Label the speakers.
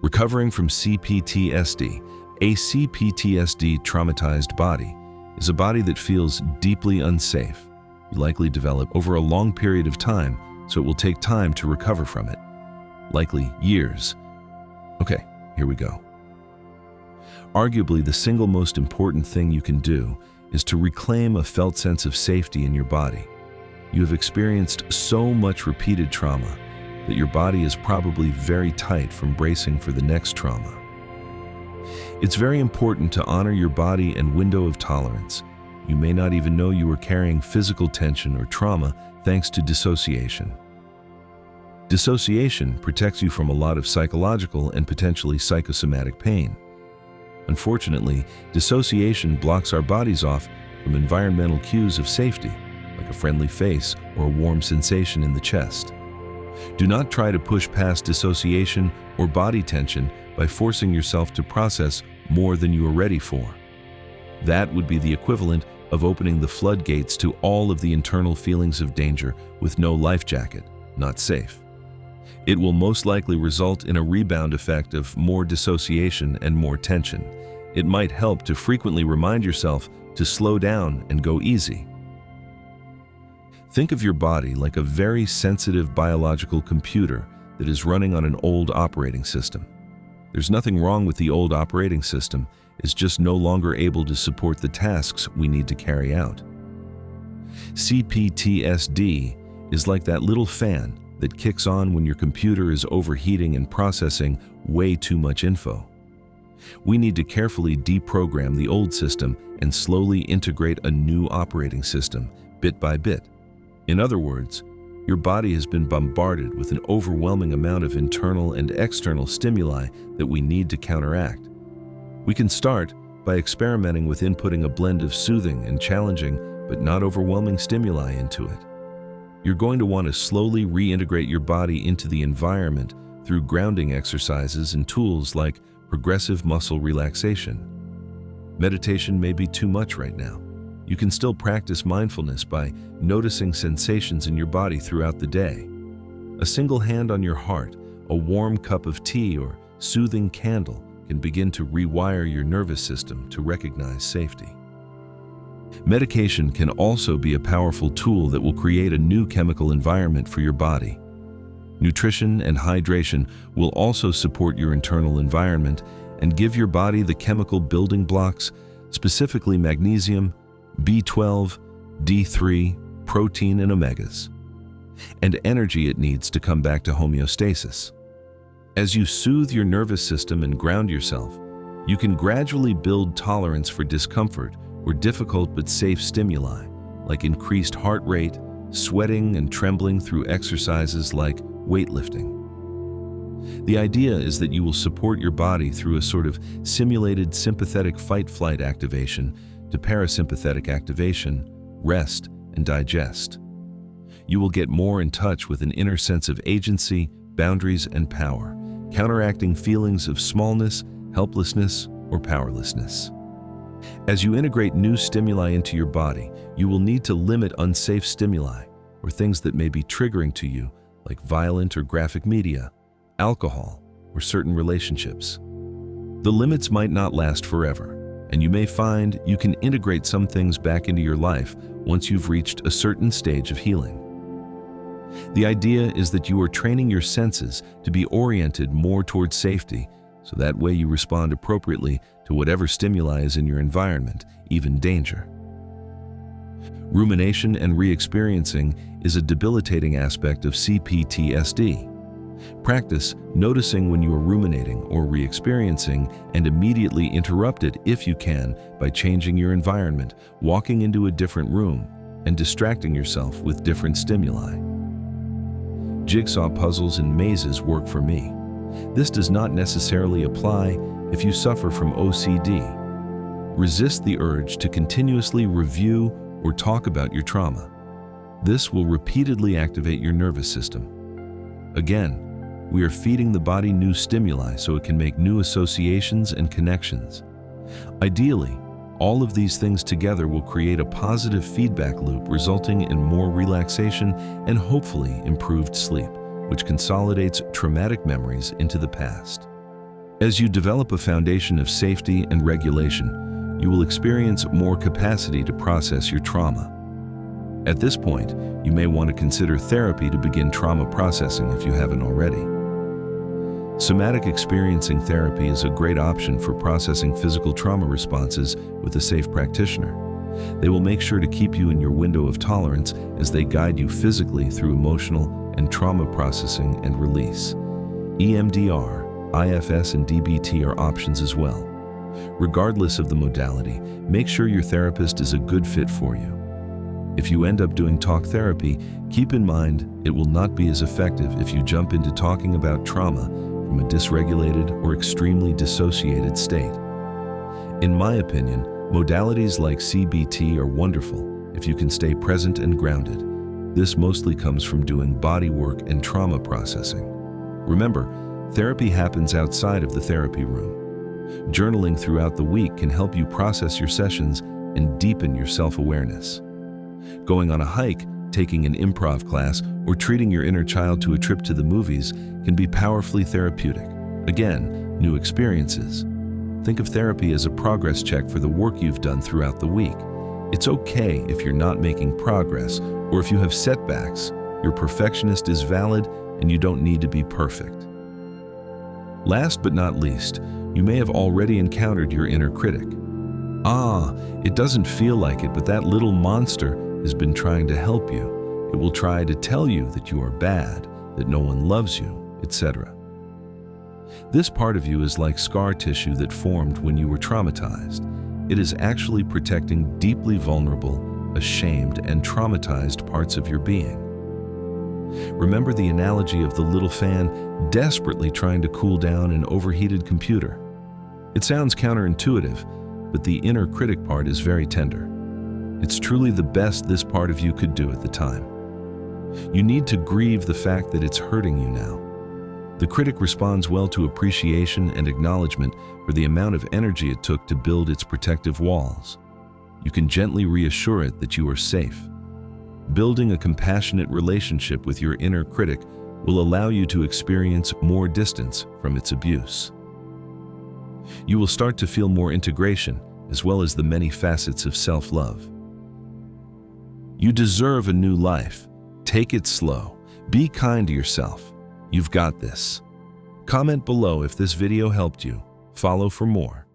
Speaker 1: Recovering from CPTSD, a CPTSD traumatized body is a body that feels deeply unsafe. You likely develop over a long period of time, so it will take time to recover from it. Likely years. Okay, here we go. Arguably, the single most important thing you can do is to reclaim a felt sense of safety in your body. You have experienced so much repeated trauma that your body is probably very tight from bracing for the next trauma. It's very important to honor your body and window of tolerance. You may not even know you are carrying physical tension or trauma thanks to dissociation. Dissociation protects you from a lot of psychological and potentially psychosomatic pain. Unfortunately, dissociation blocks our bodies off from environmental cues of safety, like a friendly face or a warm sensation in the chest. Do not try to push past dissociation or body tension by forcing yourself to process more than you are ready for. That would be the equivalent of opening the floodgates to all of the internal feelings of danger with no life jacket, not safe. It will most likely result in a rebound effect of more dissociation and more tension. It might help to frequently remind yourself to slow down and go easy. Think of your body like a very sensitive biological computer that is running on an old operating system. There's nothing wrong with the old operating system, it's just no longer able to support the tasks we need to carry out. CPTSD is like that little fan that kicks on when your computer is overheating and processing way too much info. We need to carefully deprogram the old system and slowly integrate a new operating system, bit by bit. In other words, your body has been bombarded with an overwhelming amount of internal and external stimuli that we need to counteract. We can start by experimenting with inputting a blend of soothing and challenging but not overwhelming stimuli into it. You're going to want to slowly reintegrate your body into the environment through grounding exercises and tools like progressive muscle relaxation. Meditation may be too much right now. You can still practice mindfulness by noticing sensations in your body throughout the day. A single hand on your heart, a warm cup of tea, or soothing candle can begin to rewire your nervous system to recognize safety. Medication can also be a powerful tool that will create a new chemical environment for your body. Nutrition and hydration will also support your internal environment and give your body the chemical building blocks, specifically magnesium, B12, D3, protein, and omegas, and energy it needs to come back to homeostasis. As you soothe your nervous system and ground yourself, you can gradually build tolerance for discomfort or difficult but safe stimuli, like increased heart rate, sweating, and trembling through exercises like weightlifting. The idea is that you will support your body through a sort of simulated sympathetic fight-flight activation to parasympathetic activation, rest, and digest. You will get more in touch with an inner sense of agency, boundaries, and power, counteracting feelings of smallness, helplessness, or powerlessness. As you integrate new stimuli into your body, you will need to limit unsafe stimuli, or things that may be triggering to you, like violent or graphic media, alcohol, or certain relationships. The limits might not last forever, and you may find you can integrate some things back into your life once you've reached a certain stage of healing. The idea is that you are training your senses to be oriented more towards safety, so that way you respond appropriately to whatever stimuli is in your environment, even danger. Rumination and re-experiencing is a debilitating aspect of CPTSD. Practice noticing when you are ruminating or re-experiencing and immediately interrupt it if you can by changing your environment, walking into a different room, and distracting yourself with different stimuli. Jigsaw puzzles and mazes work for me. This does not necessarily apply if you suffer from OCD. Resist the urge to continuously review or talk about your trauma. This will repeatedly activate your nervous system. Again, we are feeding the body new stimuli so it can make new associations and connections. Ideally, all of these things together will create a positive feedback loop resulting in more relaxation and hopefully improved sleep, which consolidates traumatic memories into the past. As you develop a foundation of safety and regulation, you will experience more capacity to process your trauma. At this point, you may want to consider therapy to begin trauma processing if you haven't already. Somatic experiencing therapy is a great option for processing physical trauma responses with a safe practitioner. They will make sure to keep you in your window of tolerance as they guide you physically through emotional and trauma processing and release. EMDR, IFS, and DBT are options as well. Regardless of the modality, make sure your therapist is a good fit for you. If you end up doing talk therapy, keep in mind it will not be as effective if you jump into talking about trauma from a dysregulated or extremely dissociated state. In my opinion, modalities like CBT are wonderful if you can stay present and grounded. This mostly comes from doing body work and trauma processing. Remember, therapy happens outside of the therapy room. Journaling throughout the week can help you process your sessions and deepen your self-awareness. Going on a hike, taking an improv class, or treating your inner child to a trip to the movies can be powerfully therapeutic. Again, new experiences. Think of therapy as a progress check for the work you've done throughout the week. It's okay if you're not making progress or if you have setbacks. Your perfectionist is valid and you don't need to be perfect. Last but not least, you may have already encountered your inner critic. It doesn't feel like it, but that little monster has been trying to help you. It will try to tell you that you are bad, that no one loves you, etc. This part of you is like scar tissue that formed when you were traumatized. It is actually protecting deeply vulnerable, ashamed, and traumatized parts of your being. Remember the analogy of the little fan desperately trying to cool down an overheated computer. It sounds counterintuitive, but the inner critic part is very tender. It's truly the best this part of you could do at the time. You need to grieve the fact that it's hurting you now. The critic responds well to appreciation and acknowledgement for the amount of energy it took to build its protective walls. You can gently reassure it that you are safe. Building a compassionate relationship with your inner critic will allow you to experience more distance from its abuse. You will start to feel more integration, as well as the many facets of self-love. You deserve a new life. Take it slow. Be kind to yourself. You've got this. Comment below if this video helped you. Follow for more.